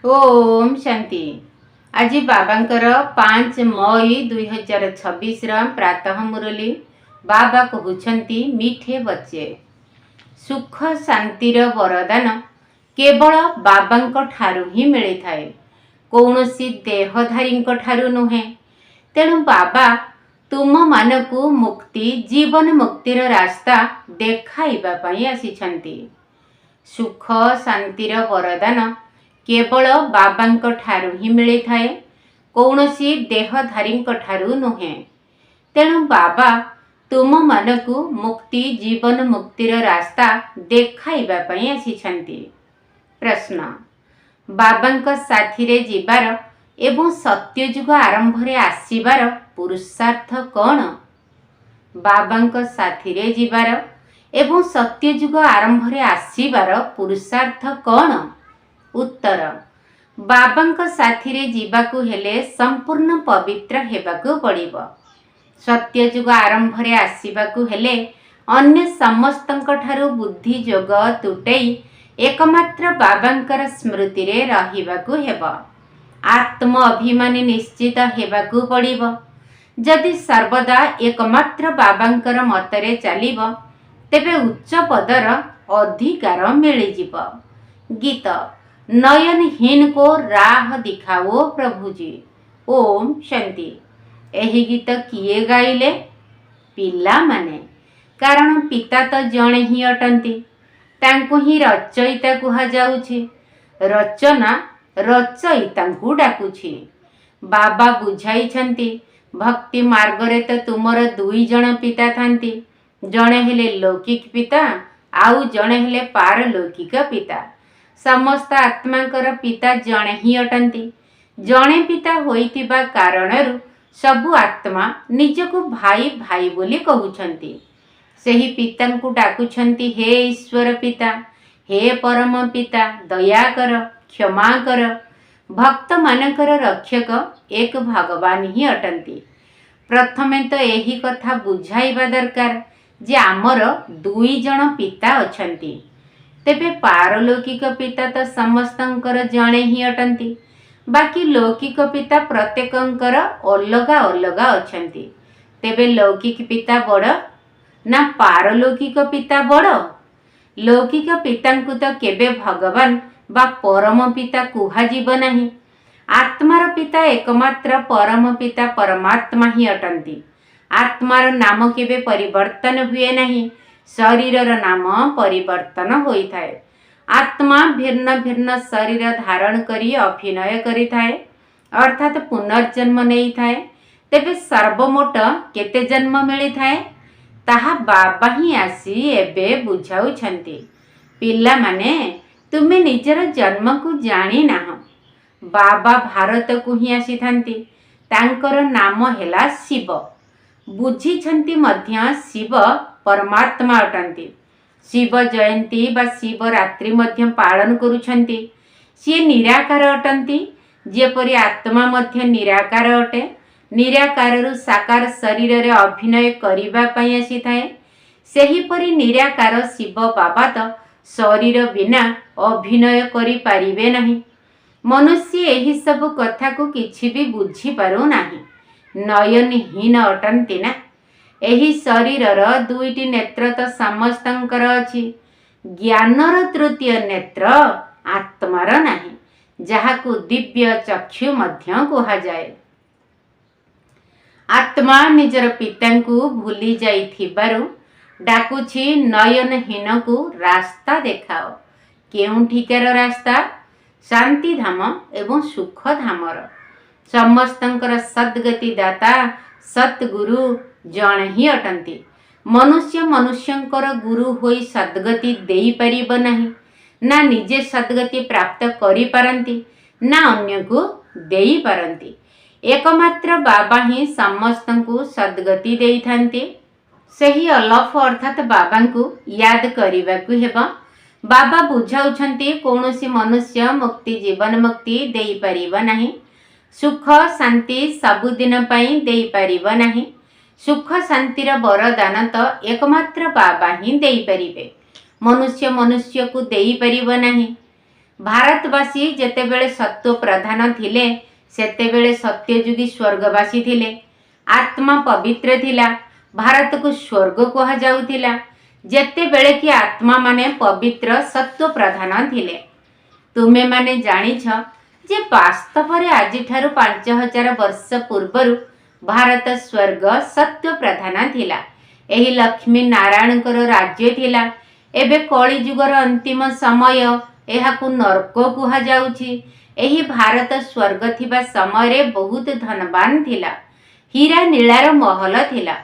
ओम शांति। आज बाबांकर 5 मई 2026 प्रातः मुरली बाबा कहते मीठे बच्चे सुख शांतिर वरदान केवल बाबांक ठारू ही मिली थाए, कौनसी देहधारी ठारू नुहे। तेणु बाबा तुम मानकु मुक्ति जीवन मुक्तिर रास्ता देखाइबा पई आसिछंती। सुख शांतिर वरदान केवल बाबांक ठारू ही मिली थाए, कौनसी देहधारी ठारू नुहे। तेणु बाबा तुम मानकु मुक्ति जीवन मुक्तिर रास्ता देखाइबा पई आसिछंती। प्रश्न, बाबांक साथी रे जीवार एवं सत्ययुग आरंभ रे आसीबार पुरुषार्थ कौन? बाबांक साथी रे जीवार एवं सत्ययुग आरंभ रे आसीबार पुरुषार्थ कौन? उत्तर, बाबांक साथी रे जीवाकु हेले संपूर्ण पवित्र हेबाकु पड़िबो। सत्ययुग आरंभ रे आसीबाकु हेले अन्य समस्तंक ठारू बुद्धि जोग तुटेई एकमात्र बाबांकर स्मृति रे रहिबाकु हेबो। आत्म अभिमानी निश्चित हेबाकु पड़िबो। जदि सर्वदा एकमात्र बाबांकर मतरे चलिबो तेबे उच्च पदर अधिकार मिली जिवो। गीत नयनहीन को राह दिखाओ प्रभु जी। ओम शांति। एही गीत किए गाइले? पिला माने। कारण पिता तो जणे ही अटंती, तांको ही रचयिता कुहा जाउछि। रचना रचयितांकु डाकुछि। बाबा बुझाइछंती भक्ति मार्ग रे तो तुमर दुई जण पिता थांती, जणे हेले लौकिक पिता आउ जणे हेले पारलौकिक पिता। समस्त आत्मांकर पिता जणे ही अटंती। जणे पिता होइतिबा कारणरु सबु आत्मा निजको भाई भाई बोली कहउछंती। सेही पितांकु डाकुछंती हे ईश्वर पिता, हे परम पिता, दया कर, क्षमा कर। भक्त मानकर रक्षक एक भगवान ही अटंती। प्रथमे तो यही कथा बुझाइबा दरकार जे आमर दुई जण पिता अछंती। तेबे पारलौकिक पिता तो समस्तंकर जणे ही अटंती, बाकी लौकिक पिता प्रत्येकंकर अलगा अलगा अछंती। तेबे लौकिक पिता बड़ ना पारलौकिक पिता बड़? लौकिक पितांकु तो केबे भगवान बा परम पिता कुहाजिब नाही। आत्मार पिता एकमात्र परम पिता परमात्मा ही अटंती। आत्मार नाम केबे परिवर्तन हुए नहीं, शरीरर नाम परिवर्तन होई थाए। आत्मा भिन्न भिन्न शरीर धारण करी अभिनय करी थाए, अर्थात पुनर्जन्म नहीं थाए। तेबे सर्वमोट केते जन्म मिली थाए ताहा बाबा ही आसी एबे बुझाउछंती। पिला माने तुमे निजर जन्म को जानी नाह। बाबा भारत को ही आसी थांती। तांकर नाम हेला शिव। बुझिछंती मध्य शिव परमात्मा अटंती। शिव जयंती बा शिव रात्रि मध्य पालन करुछंती। सी निराकार अटंती। जेपरि आत्मा मध्य निराकार अटे, निराकारु साकार शरीर रे अभिनय करिबा पई आसी थाए, सेही परि निराकार शिव बाबा तो शरीर बिना अभिनय करि पारिबे नहीं। मनुष्य एही सब कथा को किछि भी बुझी पारु नाही। नयनहीन अटंती ना। एही शरीरर दुईटी नेत्र तो समस्तंकर अछि, ज्ञानर तृतीय नेत्र आत्मार नाही, जाहाकु दिव्य चक्षु मध्य कुहा जाए। आत्मा निजर पितांकु भूली जाइथिबारु डाकुछि नयनहीन को रास्ता देखाओ। केउठिकार रास्ता? शांति धाम एवं सुख धामर। समस्तंकर सद्गति दाता सतगुरु जण ही अटंती। मनुष्य मनुष्यंकर गुरु होई सद्गति देई परिब नहीं, ना निजे सद्गति प्राप्त करि पारंती, ना अन्य को देई पारंती। एकमात्र बाबा ही समस्तंकु सद्गति देई थांती। सही अलफ अर्थात बाबांकु याद करिबाकु हेबा। बाबा बुझाउछंती कौनसी मनुष्य मुक्ति जीवन मुक्ति देई परिब नहीं। सुख शांति सबुदिन पई देई परिब नहीं। सुख शांतिर वरदान तो एकमात्र बाबा ही देई परिबे। मनुष्य मनुष्य को देई परिब नहीं। भारतवासी जेतेबेले सत्व प्रधान थिले सेतेबेले सत्ययुगी स्वर्गवासी थिले। आत्मा पवित्र थिला, भारत को स्वर्ग कहा जाउथिला जेतेबेले कि आत्मा माने पवित्र सत्व प्रधान थिले। तुमे माने जानिछ जे वास्तव रे आजि ठारू 5000 वर्ष पूर्वरु भारत स्वर्ग सत्व प्रधान थिला। एही लक्ष्मी नारायण राज्य थिला। एबे कली जुगर अंतिम समय एहाकु नरक कुहा जाउछि। एही भारत स्वर्ग थिबा समय रे बहुत धनवान थिला। हीरा नीलार महल थिला।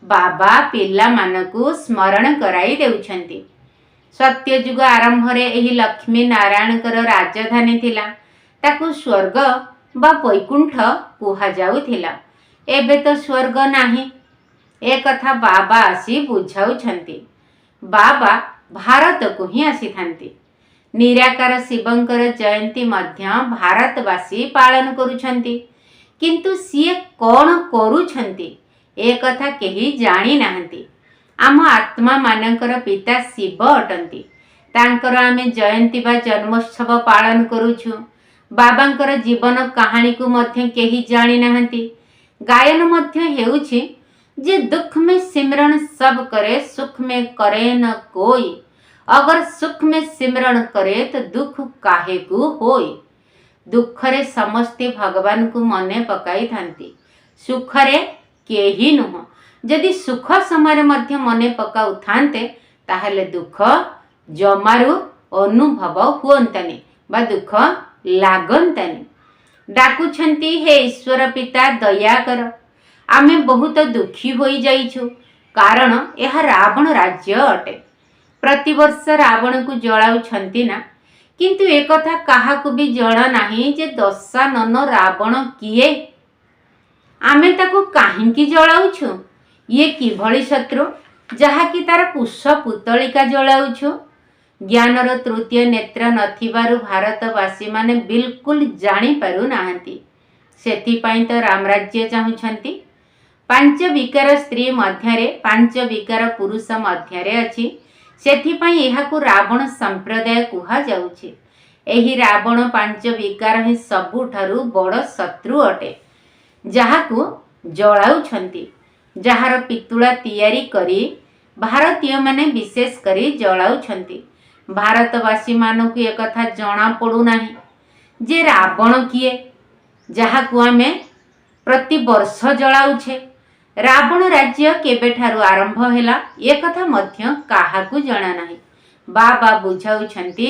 बाबा पिला मानकु स्मरण कराई देउछंती। सत्ययुग आरंभ रे एही लक्ष्मी नारायण राजधानी थिला। ताकु स्वर्ग बा वैकुंठ कुहा जाउथिला। एबे तो स्वर्ग नाही। ए कथा बाबा आसी बुझाउछंती। बाबा भारत को ही आसी थांती। निराकार शिवंकर जयंती मध्य भारतवासी पालन करुछंती। किंतु सिए कौन करुछंती ए कथा केही जानी नाहंती। आम आत्मा मानकर पिता शिव अटंती। तांकर आमे जयंती बा जन्मोत्सव पालन करुछु। बाबांकर जीवन कहानी को मध्य केही जानी नाहंती। गायन मध्य हेउछि जे दुख में सिमरण सब करे, सुख में करे न कोई। अगर सुख में सिमरण करे तो दुख काहे को होई। दुखरे समस्ते भगवान को मने पकाई थांती, सुखरे केही नुह। जदि सुख समय मध्य मने पकाउ थांते ताहले दुख जमारू अनुभव हुअंतानी बा दुख लागंतानी। डाकुछंती हे ईश्वर पिता दया कर। आमे बहुत दुखी होई जाइछु कारण यह रावण राज्य अटे। प्रतिवर्ष रावण को जलाउछंती ना, किंतु एक कथा काहाकु भी जणा नाही जे दशानन रावण किए। आमे ताकु काहिंकी जलाउछु। ये किभଳି शत्रु जहाकि तार कुश पुतलिका जलाउछु। ज्ञानर तृतीय नेत्र नथिबारु भारतवासी माने बिल्कुल जानी पारु नाहंती। सेथिपाई तो रामराज्य चाहुछंती। 5 विकार स्त्री मध्यरे 5 विकार पुरुष मध्यरे अछि। सेथिपाई एहाकु रावण संप्रदाय कुहा जाउछि। एही रावण 5 विकार ही सबुठारु बड़ शत्रु अटे, जहाकु जलाउछंती। जहार पितुला तैयारी करी भारतीय माने विशेष करी जलाउछंती। भारतवासी मानकु एक कथा जणा पड़ू नाही जे रावण किए, जहाकु आमे प्रति वर्ष जलाउछे। रावण राज्य केबेठारु आरंभ हेला ए कथा मध्य काहाकु जणा नाही। बाबा बुझाउछंती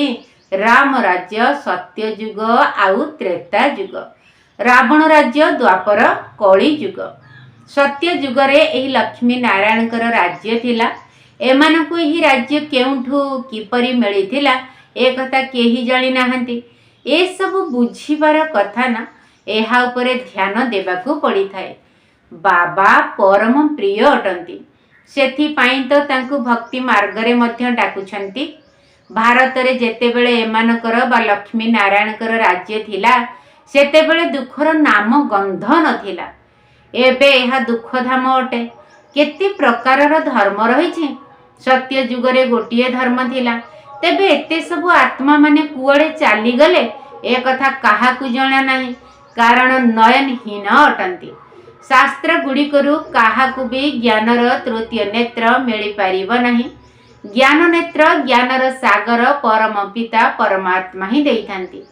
राम राज्य सत्ययुग आउ त्रेता युग, रावण राज्य द्वापर कली युग। सत्य युगरे एही लक्ष्मी नारायण राज्य थिला। एमानकु एही राज्य केउठु किपरि मिलिथिला ए कथा केही जानि नाहंती। ए सब बुझिबार कथा ना, एहा उपरे ध्यान देबाकू पड़ी थाए। बाबा परम प्रिय अटंती, सेथिपाई तो तांकु भक्ति मार्गरे मध्य डाकुछंती। भारत रे जेतेबेले एमानकर बा लक्ष्मी नारायण राज्य थिला सेतेबेले दुखर नाम गंध नथिला। एबे एहा दुखधाम अटे। केते प्रकारर धर्म रहिछि। सत्य जुगरे गोटिए धर्म थिला। तेबे एते सब आत्मा माने कुआडे चाली गले ए कथा काहाकु जणा नाही, कारण नयनहीन अटंती। शास्त्र गुड़िकरु काहाकु भी ज्ञानर तृतीय नेत्र मिली पारिब नाही। ज्ञान नेत्र ज्ञानर सागर परम पिता परमात्मा ही देइथांती।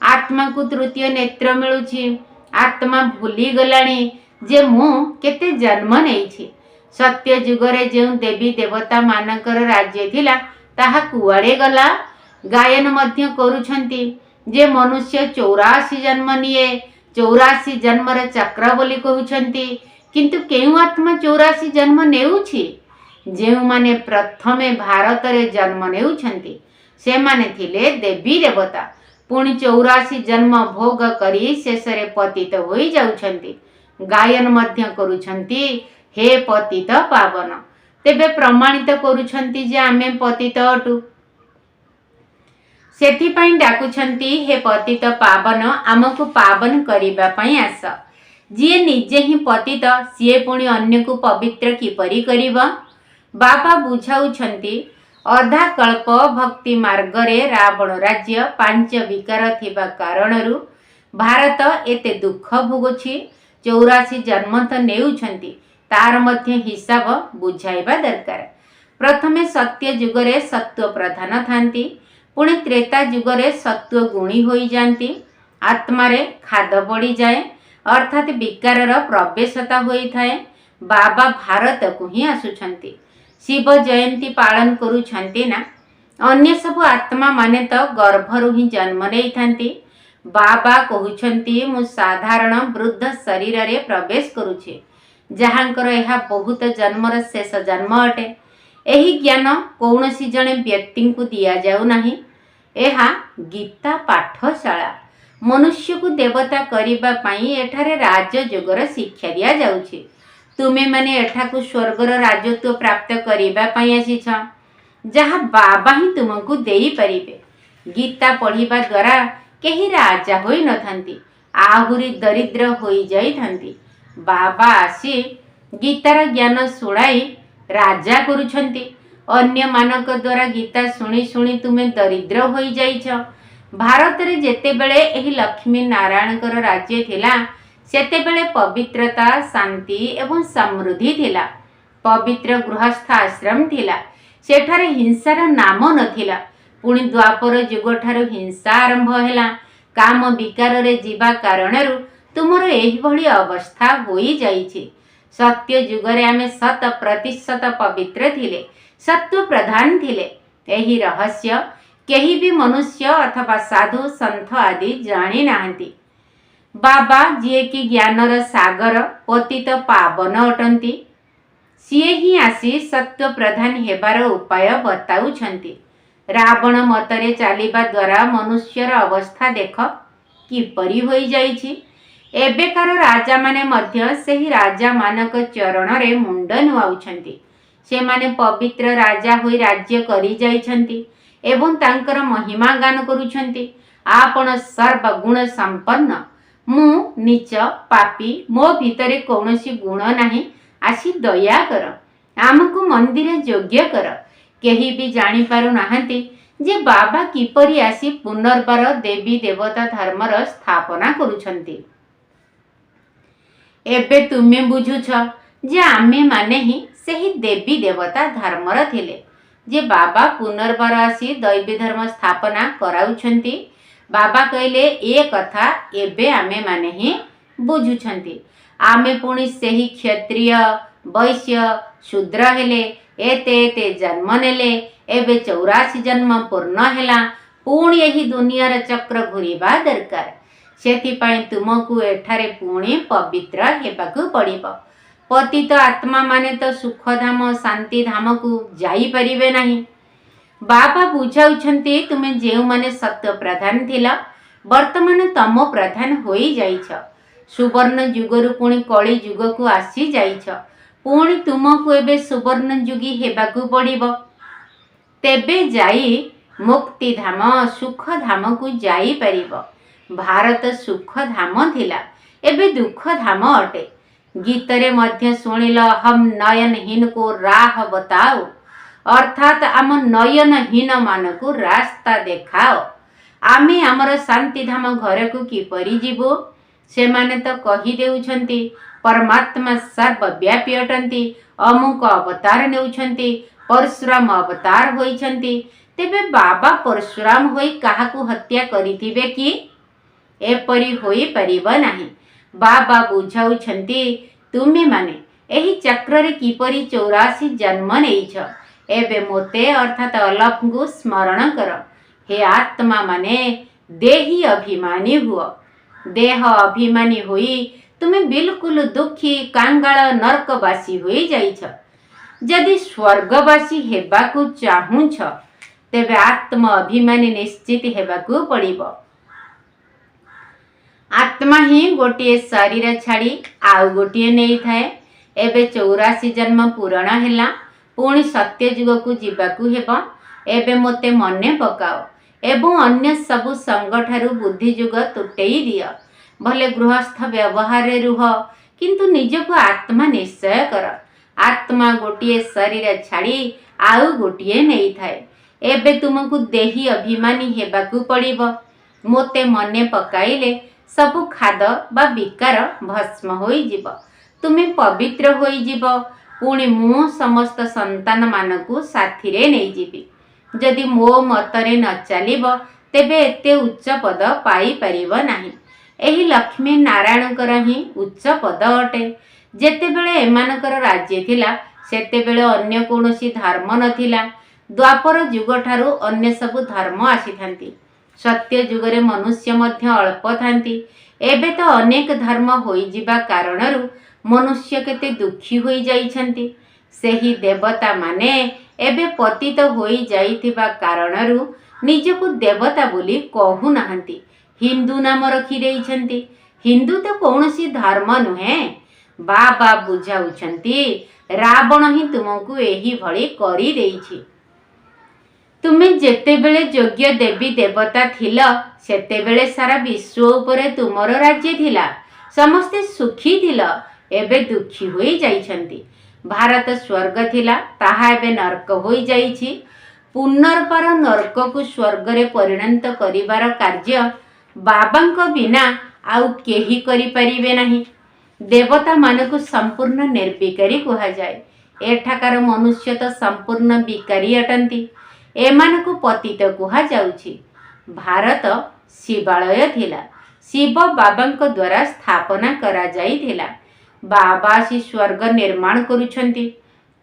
आत्मा को तृतीय नेत्र मिलुछि। आत्मा भूली गलाणी जे मु केते जन्म नेइछि। सत्य जुगरे जे देवी देवता मानकर राज्य थिला ताहा कुआडे गला। गायन मध्य करुछंती जे मनुष्य 84 जन्म निये, 84 जन्मर चक्र बोली कहउछंती। किंतु केउ आत्मा 84 जन्म नेउछि? जेउ माने प्रथमे भारत रे जन्म नेउछंती से माने थिले देवी देवता। पुणी 84 जन्म भोग करी शेषरे पतित होई जाउछंती। गायन मध्य करुछंती हे पतित पावन। तेबे प्रमाणित करुछंती जे आमे पतित अटु। सेथिपाई डाकुछंती हे पतित पावन, आमको पावन करिबा पई आस। जिए निजे ही पतित सिए पुणी अन्य को पवित्र किपरि करिबा। बाबा बुझाउछंती ଅଧା କଳ୍ପ ଭକ୍ତି ମାର୍ଗରେ ରାବଣ ରାଜ୍ୟ ପାଞ୍ଚ ବିକାର ଥିବା କାରଣରୁ ଭାରତ ଏତେ ଦୁଃଖ ଭୋଗୁଛି। 84 ଜନ୍ମ ତ ନେଉଛନ୍ତି, ତାର ମଧ୍ୟ ହିସାବ ବୁଝାଇବା ଦରକାର। ପ୍ରଥମେ ସତ୍ୟ ଯୁଗରେ ସତ୍ୱ ପ୍ରଧାନ ଥାନ୍ତି, ପୁଣି ତ୍ରେତା ଯୁଗରେ ସତ୍ୱ ଗୁଣୀ ହୋଇଯାନ୍ତି। ଆତ୍ମାରେ ଖାଦ ପଡ଼ିଯାଏ, ଅର୍ଥାତ୍ ବିକାରର ପ୍ରବେଶତା ହୋଇଥାଏ। ବାବା ଭାରତକୁ ହିଁ ଆସୁଛନ୍ତି। ଶିବ ଜୟନ୍ତୀ ପାଳନ କରୁଛନ୍ତି ନା? ଅନ୍ୟ ସବୁ ଆତ୍ମା ମାନେ ତ ଗର୍ଭରୁ ହିଁ ଜନ୍ମ ନେଇଥାନ୍ତି। ବାବା କହୁଛନ୍ତି, ମୁଁ ସାଧାରଣ ବୃଦ୍ଧ ଶରୀରରେ ପ୍ରବେଶ କରୁଛି, ଯାହାଙ୍କର ଏହା ବହୁତ ଜନ୍ମର ଶେଷ ଜନ୍ମ ଅଟେ। ଏହି ଜ୍ଞାନ କୌଣସି ଜଣେ ବ୍ୟକ୍ତିଙ୍କୁ ଦିଆଯାଉ ନାହିଁ। ଏହା ଗୀତା ପାଠଶାଳା। ମନୁଷ୍ୟକୁ ଦେବତା କରିବା ପାଇଁ ଏଠାରେ ରାଜଯୋଗର ଶିକ୍ଷା ଦିଆଯାଉଛି। ତୁମେମାନେ ଏଠାକୁ ସ୍ୱର୍ଗର ରାଜତ୍ୱ ପ୍ରାପ୍ତ କରିବା ପାଇଁ ଆସିଛ, ଯାହା ବାବା ହିଁ ତୁମକୁ ଦେଇପାରିବେ। ଗୀତା ପଢ଼ିବା ଦ୍ୱାରା କେହି ରାଜା ହୋଇନଥାନ୍ତି, ଆହୁରି ଦରିଦ୍ର ହୋଇଯାଇଥାନ୍ତି। ବାବା ଆସି ଗୀତାର ଜ୍ଞାନ ଶୁଣାଇ ରାଜା କରୁଛନ୍ତି। ଅନ୍ୟମାନଙ୍କ ଦ୍ୱାରା ଗୀତା ଶୁଣି ଶୁଣି ତୁମେ ଦରିଦ୍ର ହୋଇଯାଇଛ। ଭାରତରେ ଯେତେବେଳେ ଏହି ଲକ୍ଷ୍ମୀ ନାରାୟଣଙ୍କର ରାଜ୍ୟ ଥିଲା, ସେତେବେଳେ ପବିତ୍ରତା, ଶାନ୍ତି ଏବଂ ସମୃଦ୍ଧି ଥିଲା। ପବିତ୍ର ଗୃହସ୍ଥ ଆଶ୍ରମ ଥିଲା, ସେଠାରେ ହିଂସାର ନାମ ନଥିଲା। ପୁଣି ଦ୍ୱାପର ଯୁଗଠାରୁ ହିଂସା ଆରମ୍ଭ ହେଲା। କାମ ବିକାରରେ ଯିବା କାରଣରୁ ତୁମର ଏହିଭଳି ଅବସ୍ଥା ହୋଇଯାଇଛି। ସତ୍ୟ ଯୁଗରେ ଆମେ 100% ପବିତ୍ର ଥିଲେ, ସତ୍ୱ ପ୍ରଧାନ ଥିଲେ। ଏହି ରହସ୍ୟ କେହି ବି ମନୁଷ୍ୟ ଅଥବା ସାଧୁ ସନ୍ଥ ଆଦି ଜାଣି ନାହାନ୍ତି। ବାବା ଯିଏକି ଜ୍ଞାନର ସାଗର, ପତିତ ପାବନ ଅଟନ୍ତି, ସିଏ ହିଁ ଆସି ସତ୍ୱ ପ୍ରଧାନ ହେବାର ଉପାୟ ବତାଉଛନ୍ତି। ରାବଣ ମତରେ ଚାଲିବା ଦ୍ୱାରା ମନୁଷ୍ୟର ଅବସ୍ଥା ଦେଖ କିପରି ହୋଇଯାଇଛି। ଏବେକାର ରାଜାମାନେ ମଧ୍ୟ ସେହି ରାଜାମାନଙ୍କ ଚରଣରେ ମୁଣ୍ଡ ନୁଆଉଛନ୍ତି। ସେମାନେ ପବିତ୍ର ରାଜା ହୋଇ ରାଜ୍ୟ କରି ଯାଇଛନ୍ତି ଏବଂ ତାଙ୍କର ମହିମା ଗାନ କରୁଛନ୍ତି। ଆପଣ ସର୍ବଗୁଣ ସମ୍ପନ୍ନ, ମୁଁ ନୀଚ ପାପୀ, ମୋ ଭିତରେ କୌଣସି ଗୁଣ ନାହିଁ, ଆସି ଦୟା କର, ଆମକୁ ମନ୍ଦିର ଯୋଗ୍ୟ କର। କେହି ବି ଜାଣିପାରୁନାହାନ୍ତି ଯେ ବାବା କିପରି ଆସି ପୁନର୍ବାର ଦେବୀ ଦେବତା ଧର୍ମର ସ୍ଥାପନା କରୁଛନ୍ତି। ଏବେ ତୁମେ ବୁଝୁଛ ଯେ ଆମେମାନେ ହିଁ ସେହି ଦେବୀ ଦେବତା ଧର୍ମର ଥିଲେ, ଯେ ବାବା ପୁନର୍ବାର ଆସି ଦୈବୀ ଧର୍ମ ସ୍ଥାପନା କରାଉଛନ୍ତି। ବାବା କହିଲେ, ଏ କଥା ଏବେ ଆମେମାନେ ହିଁ ବୁଝୁଛନ୍ତି। ଆମେ ପୁଣି ସେହି କ୍ଷତ୍ରିୟ, ବୈଶ୍ୟ, ଶୂଦ୍ର ହେଲେ, ଏତେ ଜନ୍ମ ନେଲେ, ଏବେ 84 ଜନ୍ମ ପୂର୍ଣ୍ଣ ହେଲା। ପୁଣି ଏହି ଦୁନିଆର ଚକ୍ର ଘୂରିବା ଦରକାର। ସେଥିପାଇଁ ତୁମକୁ ଏଠାରେ ପୁଣି ପବିତ୍ର ହେବାକୁ ପଡ଼ିବ। ପତିତ ଆତ୍ମାମାନେ ତ ସୁଖଧାମ, ଶାନ୍ତିଧାମକୁ ଯାଇପାରିବେ ନାହିଁ। ବାବା ବୁଝାଉଛନ୍ତି, ତୁମେ ଯେଉଁମାନେ ସତ୍ୟ ପ୍ରଧାନ ଥିଲ, ବର୍ତ୍ତମାନ ତମ ପ୍ରଧାନ ହୋଇଯାଇଛ। ସୁବର୍ଣ୍ଣ ଯୁଗରୁ ପୁଣି କଳି ଯୁଗକୁ ଆସିଯାଇଛ। ପୁଣି ତୁମକୁ ଏବେ ସୁବର୍ଣ୍ଣ ଯୁଗୀ ହେବାକୁ ପଡ଼ିବ। ତେବେ ଯାଇ ମୁକ୍ତିଧାମ, ସୁଖଧାମକୁ ଯାଇପାରିବ। ଭାରତ ସୁଖଧାମ ଥିଲା, ଏବେ ଦୁଃଖଧାମ ଅଟେ। ଗୀତରେ ମଧ୍ୟ ଶୁଣିଲ, ହମ୍ ନୟନହୀନ କୋ ରାହ ବତାଓ, ଅର୍ଥାତ୍ ଆମ ନୟନହୀନ ମାନଙ୍କୁ ରାସ୍ତା ଦେଖାଅ। ଆମେ ଆମର ଶାନ୍ତିଧାମ ଘରକୁ କିପରି ଯିବୁ? ସେମାନେ ତ କହିଦେଉଛନ୍ତି ପରମାତ୍ମା ସର୍ବବ୍ୟାପୀ ଅଟନ୍ତି, ଅମୁକ ଅବତାର ନେଉଛନ୍ତି, ପରଶୁରାମ ଅବତାର ହୋଇଛନ୍ତି। ତେବେ ବାବା ପରଶୁରାମ ହୋଇ କାହାକୁ ହତ୍ୟା କରିଥିବେ କି? ଏପରି ହୋଇପାରିବ ନାହିଁ। ବାବା ବୁଝାଉଛନ୍ତି, ତୁମେମାନେ ଏହି ଚକ୍ରରେ କିପରି 84 ଜନ୍ମ ନେଇଛ। ଏବେ ମୋତେ ଅର୍ଥାତ୍ ଅଲଫଙ୍କୁ ସ୍ମରଣ କର। ହେ ଆତ୍ମା ମାନେ, ଦେହୀ ଅଭିମାନୀ ହୁଅ। ଦେହ ଅଭିମାନୀ ହୋଇ ତୁମେ ବିଲକୁଲ ଦୁଃଖୀ, କାଙ୍ଗାଳ, ନର୍କବାସୀ ହୋଇଯାଇଛ। ଯଦି ସ୍ୱର୍ଗବାସୀ ହେବାକୁ ଚାହୁଁଛ, ତେବେ ଆତ୍ମ ଅଭିମାନୀ ନିଶ୍ଚିତ ହେବାକୁ ପଡ଼ିବ। ଆତ୍ମା ହିଁ ଗୋଟିଏ ଶରୀର ଛାଡ଼ି ଆଉ ଗୋଟିଏ ନେଇଥାଏ। ଏବେ 84 ଜନ୍ମ ପୂରଣ ହେଲା, ପୁଣି ସତ୍ୟ ଯୁଗକୁ ଯିବାକୁ ହେବ। ଏବେ ମୋତେ ମନେ ପକାଅ ଏବଂ ଅନ୍ୟ ସବୁ ସଙ୍ଗଠାରୁ ବୁଦ୍ଧିଯୁଗ ତୁଟେଇ ଦିଅ। ଭଲେ ଗୃହସ୍ଥ ବ୍ୟବହାରରେ ରୁହ, କିନ୍ତୁ ନିଜକୁ ଆତ୍ମା ନିଶ୍ଚୟ କର। आत्मा गोटे शरीर छाड़ी आउ गोटे नहीं थाए। एबे तुमको देही अभिमानी हेबाकू पड़िबो। मोते मने पकाइले सबु खाद बा विकार भस्म होई जिवो। तुमे पवित्र होई जिवो। पुणी मु समस्त संतान मानकू साथी रे नहीं जीवी। जदि मो मतरे न चलिबो तेबे एते उच्च पद पाई परिबो नाही। एही लक्ष्मी नारायणकर ही उच्च पद अटे। जेतेबेले एमानकर राज्य थिला सेतेबेले अन्य कोनोसी धर्म नथिला। द्वापर जुग ठारू अन्य सबु धर्म आसीथांती। सत्य जुगरे मनुष्य मध्य अल्प थांती। एबे तो अनेक धर्म होई जिबा कारणरू मनुष्य केते दुखी होई जाइछंती। सेही देवता माने एबे पतित होई जाइथिबा कारणरू निजकू देवता बोली कहू नाहंती। हिंदू नाम रखी देइछंती। हिंदू तो कौनसी धर्म नुहे। बाबा बुझाउछंती रावण ही तुमको एही भली करी देइछि। तुमे जेतेबेले योग्य देवी देवता थिल सेतेबेले सारा विश्व उपरे तुमर राज्य थिला। समस्ते सुखी थिल। एबे दुखी होई जाइछंती। भारत स्वर्ग थिला ताहा एबे नरक होई जाइछि। पुनर्पर नरक को स्वर्ग रे परिणत करिवार कार्य बाबांको बिना आउ केही करि परिबे नाही। देवता मानकु संपूर्ण निर्विकारी कुहा जाए। एठाकार मनुष्य तो संपूर्ण विकारी अटंती। एमानकु पतित कुहा जाउछि। भारत शिवालय थिला। शिव बाबांको द्वारा स्थापना करा जाई थिला। बाबा सी स्वर्ग निर्माण करुछंती।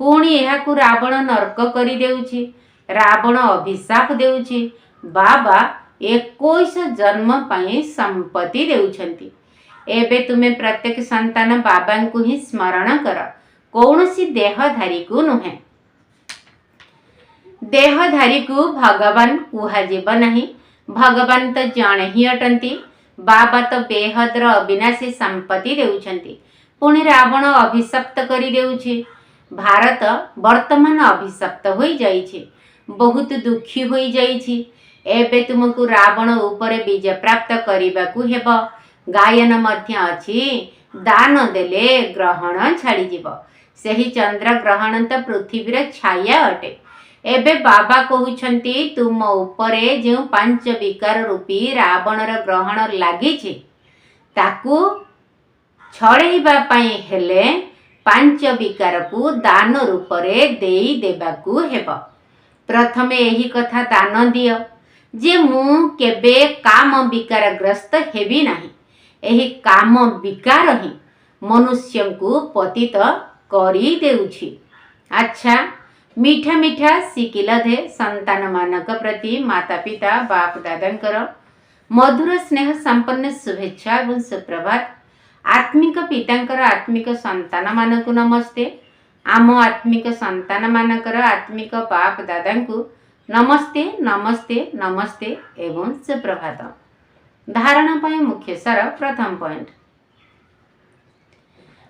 पुणी एहाकु रावण नरक करी देउछि। रावण अभिशाप देउछि। बाबा 21 जन्म पाई संपत्ति देउछंती। एबे तुमे प्रत्येक संतान बाबांकु ही स्मरण कर, कौनसी देहधारी को नुहे। देहधारी को भगवान कुहाजिब नहीं। भगवान तो जणे ही अटंती। बाबा तो बेहदर अविनाशी संपत्ति देउछंती। पुणी रावण अभिशप्त करी देउछि। भारत वर्तमान अभिशप्त होई जाइछि। बहुत दुखी होई जाइछि। एबे तुमको रावण ऊपर विजय प्राप्त करिबाकू हेबो। गायन मध्य अछि दान देले ग्रहण छाड़ी जीव। सेही चंद्र ग्रहण तो पृथ्वीर छाया अटे। एबे बाबा कहउछंती तुम ऊपरे जो 5 विकार रूपी रावणर ग्रहण लागिछि ताकू छड़ेइबा पई हेले 5 विकार को दान रूप रे देई देबाकू हेबो। प्रथमे एही कथा दान दियो जे मु केबे काम विकार ग्रस्त हेबी नाही। एही काम विकार ही मनुष्य को पतित करी देउछि। अच्छा मीठा मीठा सिकिल दे संतान मानक प्रति माता पिता बाप दादांकर मधुर स्नेह संपन्न शुभेच्छा एवं सुप्रभात। आत्मिक पितांकर आत्मिक संतान मानक नमस्ते। आम आत्मिक संतान मानकर आत्मिक बाप दादांकु नमस्ते नमस्ते नमस्ते एवं सुप्रभात। धारणा पाई मुख्य सार प्रथम पॉइंट।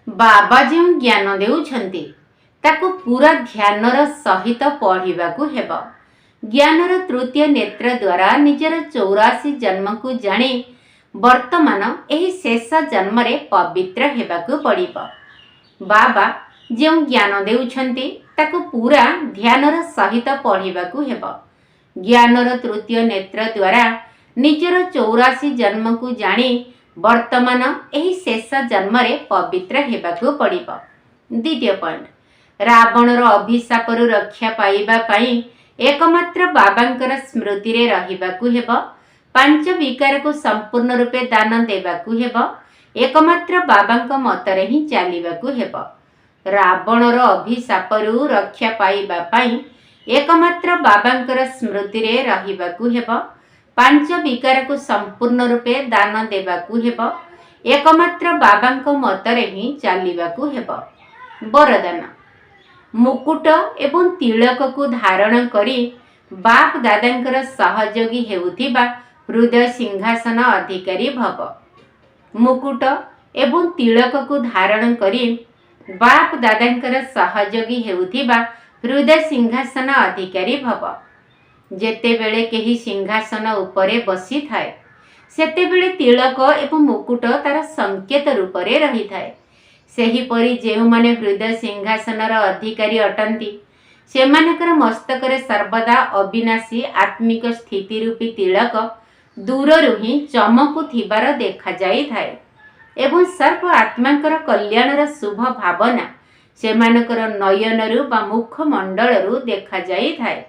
बाबा जो ज्ञान देउछंती ताकू पूरा ध्यानर सहित पढ़िबाकू हेबो। ज्ञानर तृतीय नेत्र द्वारा निजर 84 जन्म को जानी वर्तमान एही शेष जन्म रे पवित्र हेबाकू पड़िबो। बाबा जो ज्ञान देउछंती ताकू पूरा ध्यानर सहित पढ़िबाकू हेबो। ज्ञानर तृतीय नेत्र द्वारा निजर 84 जन्म को जानी वर्तमान एही शेष जन्म रे पवित्र हेबाकू पड़िबो। द्वितीय पॉइंट। रावणर अभिशापरु रक्षा पाइबा पाई एकमात्र बाबांकर स्मृति रे रहिबाकू हेबो। 5 विकार को संपूर्ण रूपे दान देबाकू हेबो। एकमात्र बाबांक मतरे ही चलिबाकू हेबो। रावणर अभिशापरु रक्षा पाइबा पाई एकमात्र बाबांकर स्मृति रे रहिबाकू हेबो। 5 विकार को संपूर्ण रूपे दान देबाकू हेबो। एकमात्र बाबांक मतरे ही चलिबाकू हेबो। वरदान। मुकुट एवं तिलक को धारण करी बाप दादांकर सहयोगी हेउथिबा हृदय सिंहासन अधिकारी भव। मुकुट एवं तिलक को धारण करी बाप दादांकर सहयोगी हेउथिबा हृदय सिंहासन अधिकारी भव। जेतेबेले केही सिंहासन उपरे बसी थाए सेतेबेले तिलक एवं मुकुट तार संकेत रूप रे रही थाए। ସେହିପରି ଯେଉଁମାନେ ହୃଦୟ ସିଂହାସନର ଅଧିକାରୀ ଅଟନ୍ତି ସେମାନଙ୍କର ମସ୍ତକରେ ସର୍ବଦା ଅବିନାଶୀ ଆତ୍ମିକ ସ୍ଥିତି ରୂପୀ ତିଳକ ଦୂରରୁ ହିଁ ଚମକୁଥିବାର ଦେଖାଯାଇଥାଏ ଏବଂ ସର୍ବ ଆତ୍ମାଙ୍କର କଲ୍ୟାଣର ଶୁଭ ଭାବନା ସେମାନଙ୍କର ନୟନରୁ ବା ମୁଖମଣ୍ଡଳରୁ ଦେଖାଯାଇଥାଏ।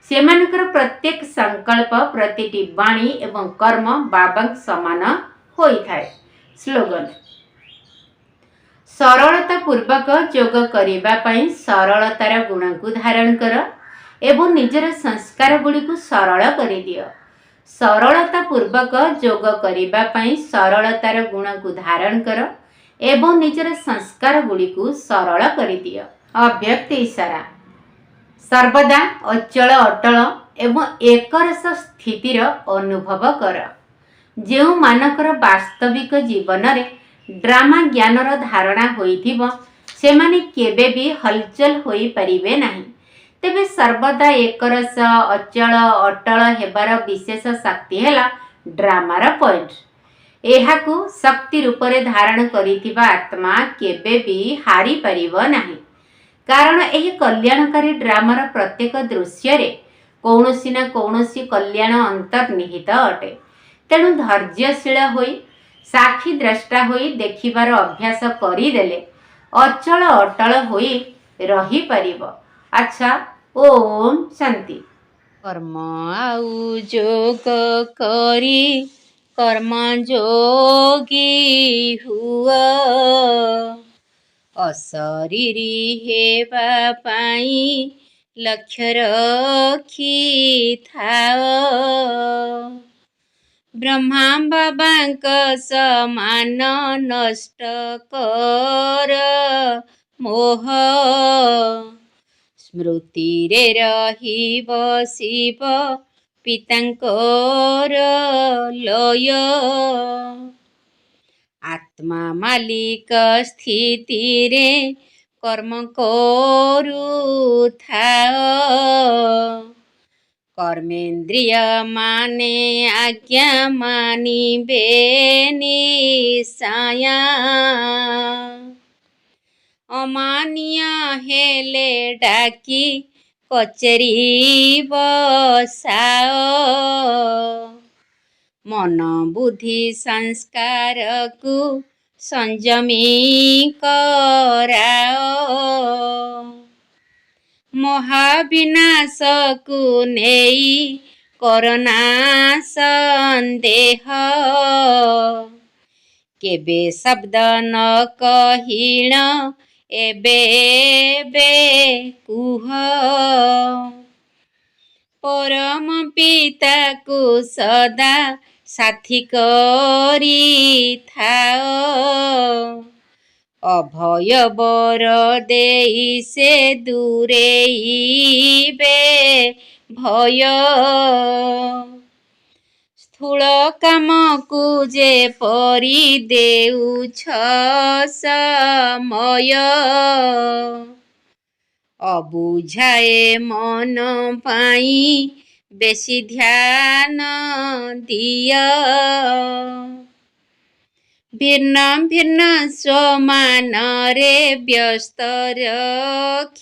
ସେମାନଙ୍କର ପ୍ରତ୍ୟେକ ସଂକଳ୍ପ, ପ୍ରତିଟି ବାଣୀ ଏବଂ କର୍ମ ବାବାଙ୍କ ସମାନ ହୋଇଥାଏ। ସ୍ଲୋଗନ: ସରଳତା ପୂର୍ବକ ଯୋଗ କରିବା ପାଇଁ ସରଳତାର ଗୁଣକୁ ଧାରଣ କର ଏବଂ ନିଜର ସଂସ୍କାର ଗୁଡ଼ିକୁ ସରଳ କରିଦିଅ। ସରଳତା ପୂର୍ବକ ଯୋଗ କରିବା ପାଇଁ ସରଳତାର ଗୁଣକୁ ଧାରଣ କର ଏବଂ ନିଜର ସଂସ୍କାର ଗୁଡ଼ିକୁ ସରଳ କରିଦିଅ। ଅବ୍ୟକ୍ତ ଇଶାରା: ସର୍ବଦା ଅଚଳ ଅଟଳ ଏବଂ ଏକରସ ସ୍ଥିତିର ଅନୁଭବ କର। ଯେଉଁମାନଙ୍କର ବାସ୍ତବିକ ଜୀବନରେ ଡ୍ରାମା ଜ୍ଞାନର ଧାରଣା ହୋଇଥିବ ସେମାନେ କେବେ ବି ହଲଚଲ ହୋଇପାରିବେ ନାହିଁ। ତେବେ ସର୍ବଦା ଏକରସ ଅଚଳ ଅଟଳ ହେବାର ବିଶେଷ ଶକ୍ତି ହେଲା ଡ୍ରାମାର ପଏଣ୍ଟ। ଏହାକୁ ଶକ୍ତି ରୂପରେ ଧାରଣ କରିଥିବା ଆତ୍ମା କେବେ ବି ହାରିପାରିବ ନାହିଁ, କାରଣ ଏହି କଲ୍ୟାଣକାରୀ ଡ୍ରାମାର ପ୍ରତ୍ୟେକ ଦୃଶ୍ୟରେ କୌଣସି ନା କୌଣସି କଲ୍ୟାଣ ଅନ୍ତର୍ନିହିତ ଅଟେ। ତେଣୁ ଧୈର୍ଯ୍ୟଶୀଳ ହୋଇ ସାକ୍ଷୀ ଦ୍ରଷ୍ଟା ହୋଇ ଦେଖିବାର ଅଭ୍ୟାସ କରିଦେଲେ ଅଚଳ ଅଟଳ ହୋଇ ରହିପାରିବ। ଆଚ୍ଛା, ଓମ୍ ଶାନ୍ତି। କର୍ମ ଆଉ ଯୋଗ କରି କର୍ମଯୋଗୀ ହୁଅ, ଅଶରୀରୀ ହେବା ପାଇଁ ଲକ୍ଷ୍ୟ ରଖିଥାଅ। ବ୍ରହ୍ମା ବାବାଙ୍କ ସମାନ ନଷ୍ଟ କର ମୋହ, ସ୍ମୃତିରେ ରହିବ ଶିବ ପିତାଙ୍କର ଲୟ। ଆତ୍ମା ମାଲିକ ସ୍ଥିତିରେ କର୍ମ କରୁଥାଅ, କର୍ମେନ୍ଦ୍ରିୟ ମାନେ ଆଜ୍ଞା ମାନିବେ ନିଶ୍ଚୟ। ଅମାନିଆ ହେଲେ ଡାକି କଚେରୀ ବସାଅ, ମନ ବୁଦ୍ଧି ସଂସ୍କାରକୁ ସଂଯମୀ କରାଅ। ମହାବିନାଶକୁ ନେଇ କରନା ସନ୍ଦେହ, କେବେ ଶବ୍ଦ ନ କହିଣ ଏବେ ଏବେ କୁହ। ପରମ ପିତାକୁ ସଦା ସାଥୀ କରିଥାଅ, ଅଭୟ ବର ଦେଇ ସେ ଦୂରେଇବେ ଭୟ। ସ୍ଥୂଳ କାମକୁ ଯେପରି ଦେଉଛ ସମୟ, ଅବୁଝାଏ ମନ ପାଇଁ ବେଶୀ ଧ୍ୟାନ ଦିଅ। ଭିନ୍ନ ଭିନ୍ନ ସ୍ୱମାନରେ ବ୍ୟସ୍ତ ରଖିଥାଅ,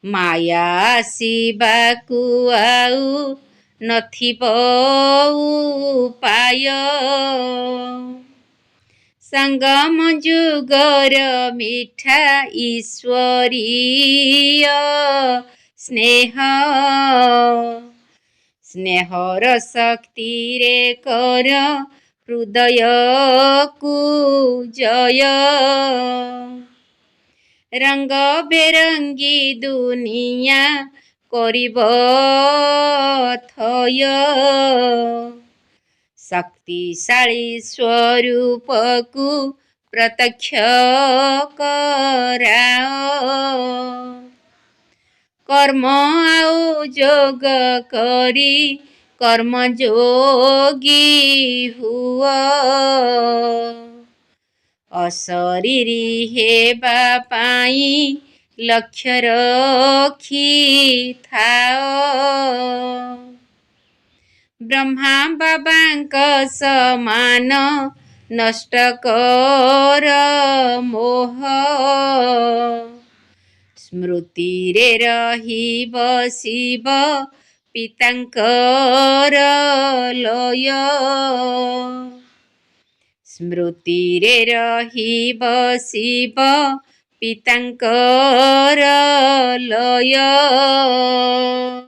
ମାୟା ଆସିବାକୁ ଆଉ ନଥିବ ଉପାୟ। ସଙ୍ଗମ ଯୁଗର ମିଠା ଈଶ୍ୱରୀୟ ସ୍ନେହ, ସ୍ନେହର ଶକ୍ତିରେ କର ହୃଦୟକୁ ଜୟ। ରଙ୍ଗ ବେରଙ୍ଗୀ ଦୁନିଆ କରିବ ଥୟ, ଶକ୍ତିଶାଳୀ ସ୍ୱରୂପକୁ ପ୍ରତ୍ୟକ୍ଷ କରାଅ। କର୍ମ ଆଉ ଯୋଗ କରି କର୍ମଯୋଗୀ ହୁଅ, ଅଶରୀରୀ ହେବା ପାଇଁ ଲକ୍ଷ୍ୟ ରଖିଥାଅ। ବ୍ରହ୍ମା ବାବାଙ୍କ ସମାନ ନଷ୍ଟ କର ମୋହ। ସ୍ମୃତିରେ ରହିବ ଶିବ ପିତାଙ୍କର ଲୟ। ସ୍ମୃତିରେ ରହିବ ଶିବ ପିତାଙ୍କର ଲୟ।